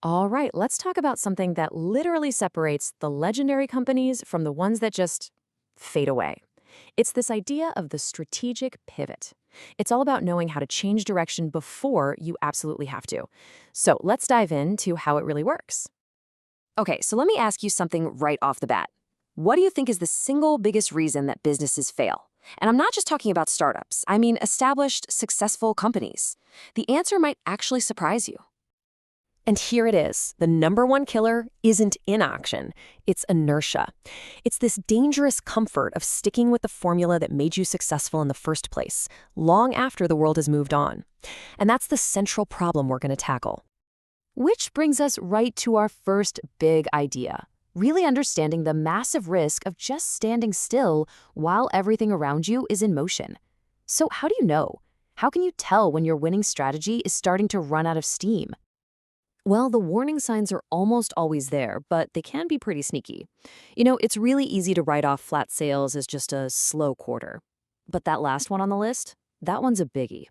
All right, let's talk about something that literally separates the legendary companies from the ones that just fade away. It's this idea of the strategic pivot. It's all about knowing how to change direction before you absolutely have to. So let's dive into how it really works. Okay, so let me ask you something right off the bat. What do you think is the single biggest reason that businesses fail? And I'm not just talking about startups, I mean established, successful companies. The answer might actually surprise you. And here it is. The number one killer isn't inaction, it's inertia. It's this dangerous comfort of sticking with the formula that made you successful in the first place, long after the world has moved on. And that's the central problem we're going to tackle. Which brings us right to our first big idea, really understanding the massive risk of just standing still while everything around you is in motion. So how do you know? How can you tell when your winning strategy is starting to run out of steam? Well, the warning signs are almost always there, but they can be pretty sneaky. It's really easy to write off flat sales as just a slow quarter. But that last one on the list, that one's a biggie.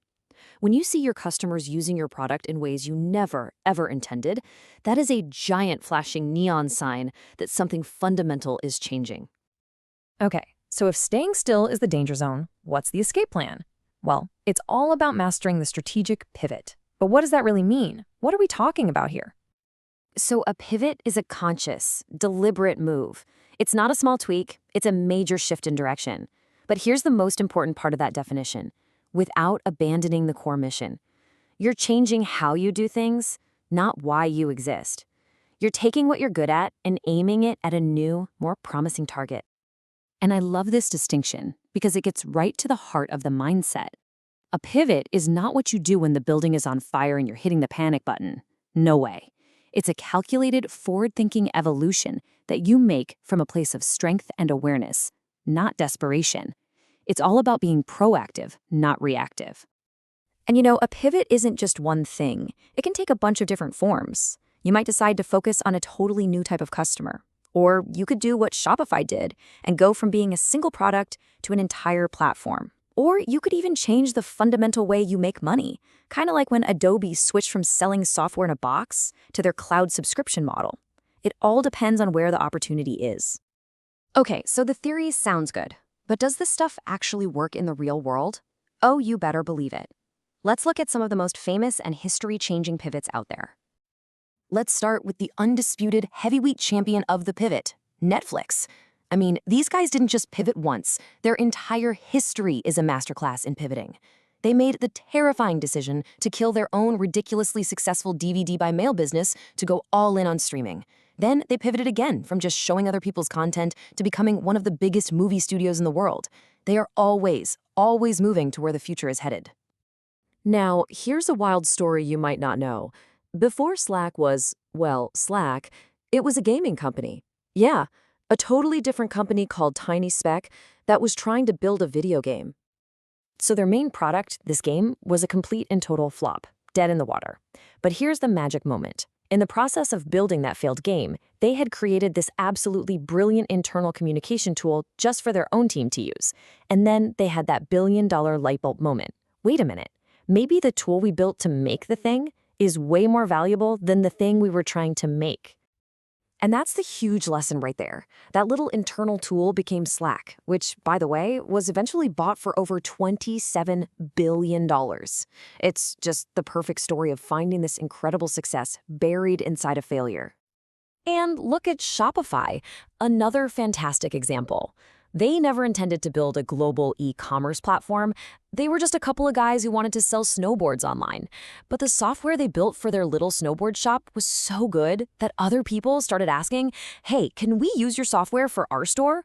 When you see your customers using your product in ways you never, ever intended, that is a giant flashing neon sign that something fundamental is changing. Okay, so if staying still is the danger zone, what's the escape plan? Well, it's all about mastering the strategic pivot. But what does that really mean? What are we talking about here? So a pivot is a conscious, deliberate move. It's not a small tweak, it's a major shift in direction. But here's the most important part of that definition: without abandoning the core mission. You're changing how you do things, not why you exist. You're taking what you're good at and aiming it at a new, more promising target. And I love this distinction because it gets right to the heart of the mindset. A pivot is not what you do when the building is on fire and you're hitting the panic button. No way. It's a calculated, forward-thinking evolution that you make from a place of strength and awareness, not desperation. It's all about being proactive, not reactive. And a pivot isn't just one thing. It can take a bunch of different forms. You might decide to focus on a totally new type of customer. Or you could do what Shopify did and go from being a single product to an entire platform. Or you could even change the fundamental way you make money, kind of like when Adobe switched from selling software in a box to their cloud subscription model. It all depends on where the opportunity is. Okay, so the theory sounds good, but does this stuff actually work in the real world? Oh, you better believe it. Let's look at some of the most famous and history-changing pivots out there. Let's start with the undisputed heavyweight champion of the pivot, Netflix. I mean, these guys didn't just pivot once. Their entire history is a masterclass in pivoting. They made the terrifying decision to kill their own ridiculously successful DVD by mail business to go all in on streaming. Then they pivoted again from just showing other people's content to becoming one of the biggest movie studios in the world. They are always moving to where the future is headed. Now, here's a wild story you might not know. Before Slack was, well, Slack, it was a gaming company. Yeah. A totally different company called TinySpec that was trying to build a video game. So their main product, this game, was a complete and total flop, dead in the water. But here's the magic moment. In the process of building that failed game, they had created this absolutely brilliant internal communication tool just for their own team to use. And then they had that billion-dollar light bulb moment. Wait a minute. Maybe the tool we built to make the thing is way more valuable than the thing we were trying to make. And that's the huge lesson right there. That little internal tool became Slack, which, by the way, was eventually bought for over $27 billion. It's just the perfect story of finding this incredible success buried inside a failure. And look at Shopify, another fantastic example. They never intended to build a global e-commerce platform. They were just a couple of guys who wanted to sell snowboards online. But the software they built for their little snowboard shop was so good that other people started asking, hey, can we use your software for our store?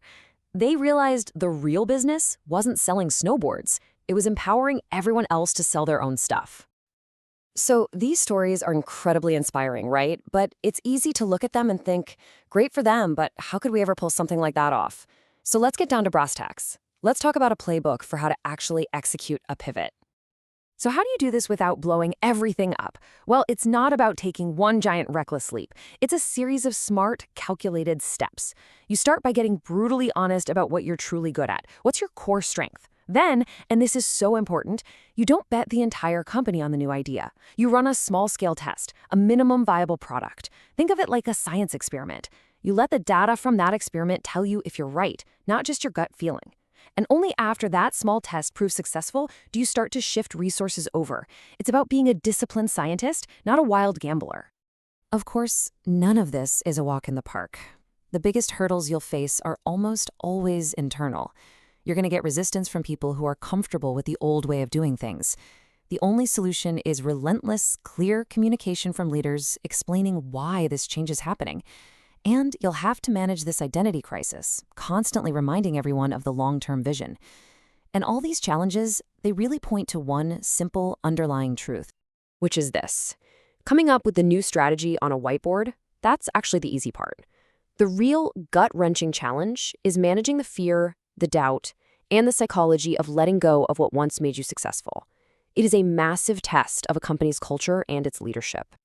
They realized the real business wasn't selling snowboards. It was empowering everyone else to sell their own stuff. So these stories are incredibly inspiring, right? But it's easy to look at them and think, great for them, but how could we ever pull something like that off? So let's get down to brass tacks. Let's talk about a playbook for how to actually execute a pivot. So how do you do this without blowing everything up? Well, it's not about taking one giant reckless leap. It's a series of smart, calculated steps. You start by getting brutally honest about what you're truly good at. What's your core strength? Then, and this is so important, you don't bet the entire company on the new idea. You run a small-scale test, a minimum viable product. Think of it like a science experiment. You let the data from that experiment tell you if you're right, not just your gut feeling. And only after that small test proves successful do you start to shift resources over. It's about being a disciplined scientist, not a wild gambler. Of course, none of this is a walk in the park. The biggest hurdles you'll face are almost always internal. You're going to get resistance from people who are comfortable with the old way of doing things. The only solution is relentless, clear communication from leaders explaining why this change is happening. And you'll have to manage this identity crisis, constantly reminding everyone of the long-term vision. And all these challenges, they really point to one simple underlying truth, which is this. Coming up with the new strategy on a whiteboard, that's actually the easy part. The real gut-wrenching challenge is managing the fear, the doubt, and the psychology of letting go of what once made you successful. It is a massive test of a company's culture and its leadership.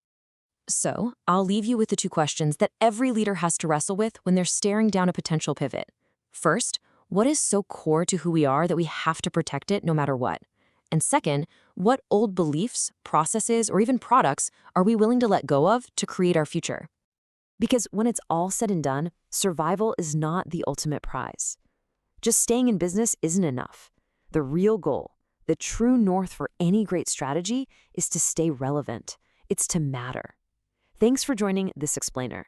So, I'll leave you with the two questions that every leader has to wrestle with when they're staring down a potential pivot. First, what is so core to who we are that we have to protect it no matter what? And second, what old beliefs, processes, or even products are we willing to let go of to create our future? Because when it's all said and done, survival is not the ultimate prize. Just staying in business isn't enough. The real goal, the true north for any great strategy, is to stay relevant. It's to matter. Thanks for joining this explainer.